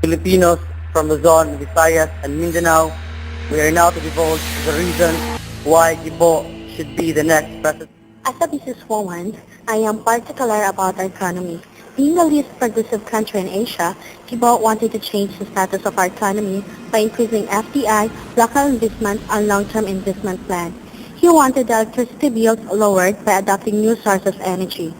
Filipinos from Luzon, Visayas, and Mindanao, we are now to divulge the reason why Gibo should be the next president. As a businesswoman, I am particular about our economy. Being the least progressive country in Asia, Gibo wanted to change the status of our economy by increasing FDI, local investment, and long-term investment plan. He wanted the electricity bills lowered by adopting new sources of energy.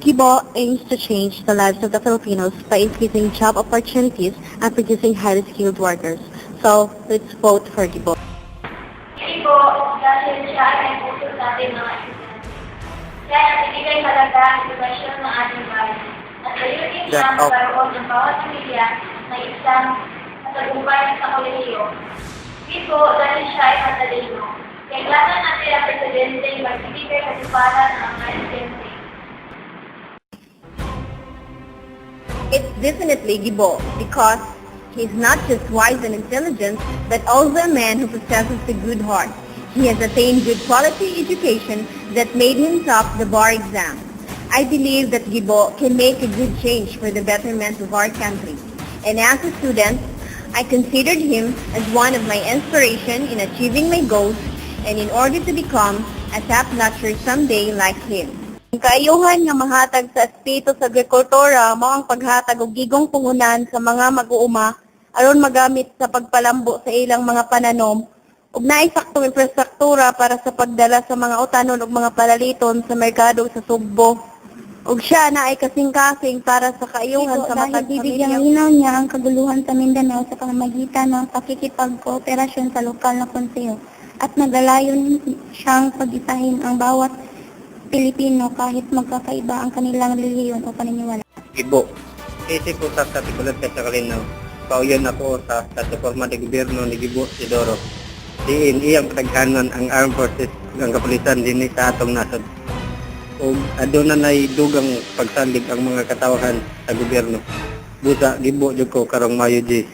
Gibo aims to change the lives of the Filipinos by increasing job opportunities and producing highly skilled workers. So, let's vote for Gibo. Hindi po, dahil siya ay puso natin mga estudyante. Kaya nagbibigay halaga ang edukasyon ng ating bayan. At layunin niya ang magkaroon ng bawat pamilya na isang matagumpay sa kolehiyo. Hindi po, dahil siya ay matalino. Kailangan natin ang presidente magbibigay katiparan ng mga estudyante. It's definitely Gibo because he's not just wise and intelligent, but also a man who possesses a good heart. He has attained good quality education that made him top the bar exam. I believe that Gibo can make a good change for the betterment of our country. And as a student, I considered him as one of my inspiration in achieving my goals and in order to become a top-notcher someday like him. Ang kaayuhan nga mahatag sa espiritu sa agrikultura mao ang paghatag og gigong pungunan sa mga mag-uuma aron magamit sa pagpalambo sa ilang mga pananom ug naay saktong infrastruktura para sa pagdala sa mga utanon ug mga palaliton sa merkado sa Sugbo. Ug siya na ay kasing-kasing para sa kaayuhan sa matag Bibigyang linaw niya ang kaguluhan sa Mindanao sa pamamagitan ng pakikipagkooperasyon sa lokal na konseyo at naglalayon siyang pag-isahin ang bawat Pilipino kahit magkakaiba ang kanilang relihiyon o paniniwala. Gibo, isip ko sa katikulat sa kalinaw. Pauyon ako sa plataforma de gobyerno ni Gibo Isidoro. Diin iyang kataghanan ang armed forces ng kapulisan din sa atong nasod. O aduna nay dugang pagsalig ang mga katawahan sa gobyerno. Busa Gibo jud ko karong Mayo G.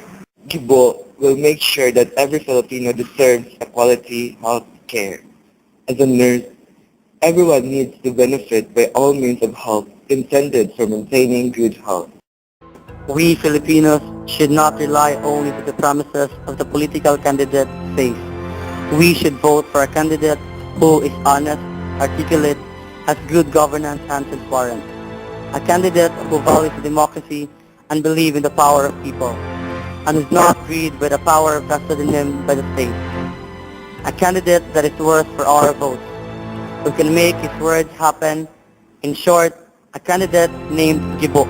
Gibo will make sure that every Filipino deserves a quality health care. As a nurse, everyone needs to benefit by all means of health intended for maintaining good health. We Filipinos should not rely only to the promises of the political candidate face. We should vote for a candidate who is honest, articulate, has good governance and transparent. A candidate who values democracy and believes in the power of people, and is not greed by the power vested in him by the state. A candidate that is worth for our votes, who can make his words happen. In short, a candidate named Gibo.